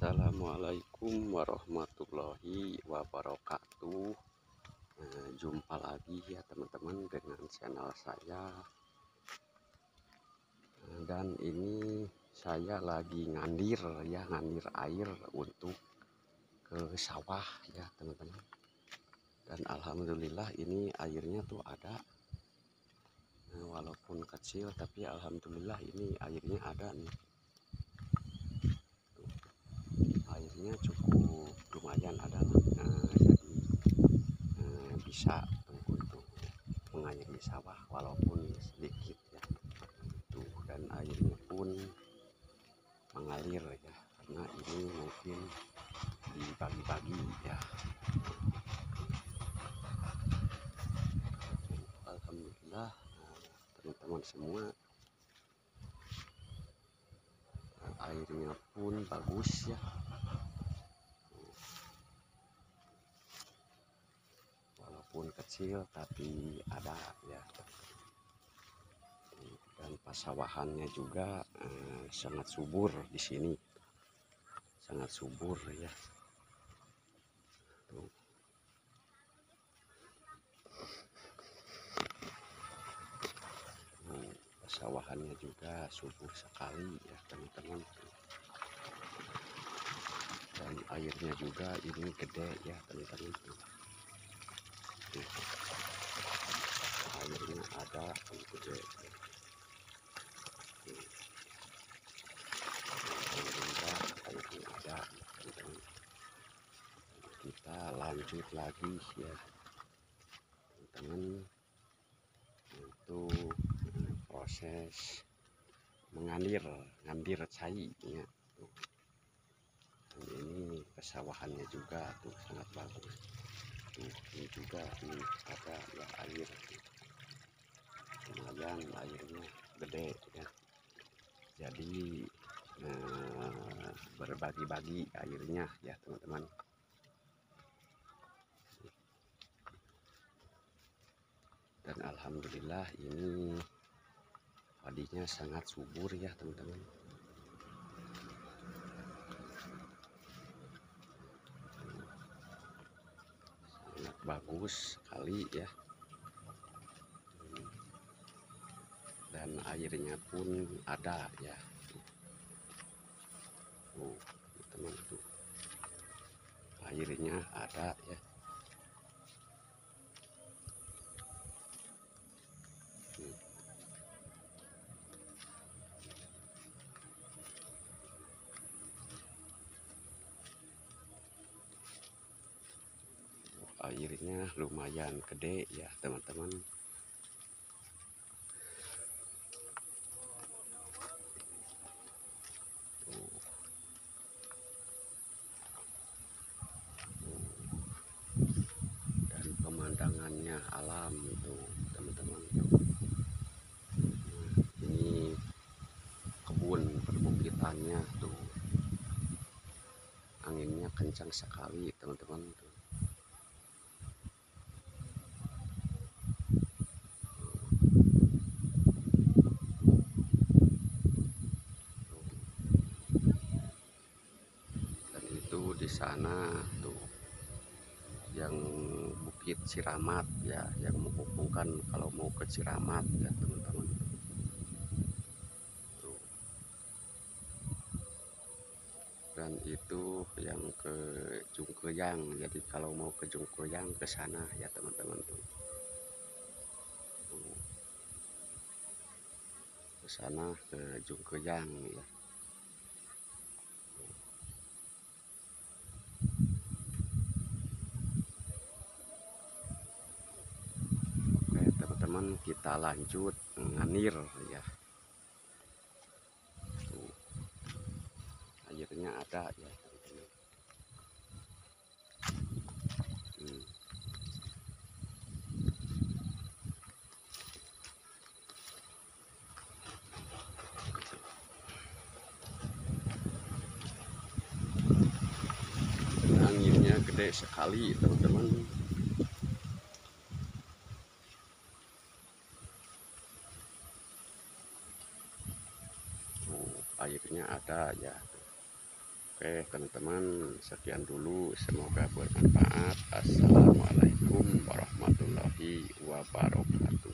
Assalamualaikum warahmatullahi wabarakatuh. Jumpa lagi ya teman-teman dengan channel saya. Dan ini saya lagi ngandir air untuk ke sawah ya teman-teman. Dan alhamdulillah ini airnya tuh ada, walaupun kecil tapi alhamdulillah ini airnya ada nih. Airnya cukup lumayan ada lah. Jadi bisa untuk mengairi sawah walaupun sedikit ya. Tuh, dan airnya pun mengalir ya, karena ini mungkin dibagi-bagi ya. Alhamdulillah teman-teman semua, airnya pun bagus ya. Walaupun kecil tapi ada ya. Dan pasawahannya juga sangat subur di sini, sangat subur ya. Tuh. Pasawahannya juga subur sekali ya teman-teman. Dan airnya juga ini gede ya teman-teman. Airnya ada gede. Airnya ada teman-teman. Kita lanjut lagi ya teman-teman untuk proses mengandir cai ya. Dan ini pesawahannya juga tuh sangat bagus. Tuh, ini juga ini ada ya air, lumayan airnya gede ya. Jadi berbagi-bagi airnya ya teman-teman. Dan alhamdulillah ini padinya sangat subur ya teman-teman. Sangat bagus sekali ya. Dan airnya pun ada ya. Tuh, teman tuh. Airnya ada ya. Airnya lumayan gede ya teman-teman. Dan pemandangannya alam tuh teman-teman. Ini kebun perbukitannya tuh, anginnya kencang sekali teman-teman tuh. Dan itu di sana tuh yang Bukit Ciramat ya, yang menghubungkan kalau mau ke Ciramat ya teman-teman. Tuh. Dan itu yang ke Jungkeyang, jadi kalau mau ke Jungkeyang ke sana ya teman-teman tuh. Ke sana ke Jungkeyang ya. Oke teman-teman, kita lanjut nganir ya. Tuh. Airnya ada ya teman-teman. Anginnya gede sekali teman-teman. Airnya ada ya. Oke teman-teman, sekian dulu, semoga bermanfaat. Assalamualaikum warahmatullahi wabarakatuh.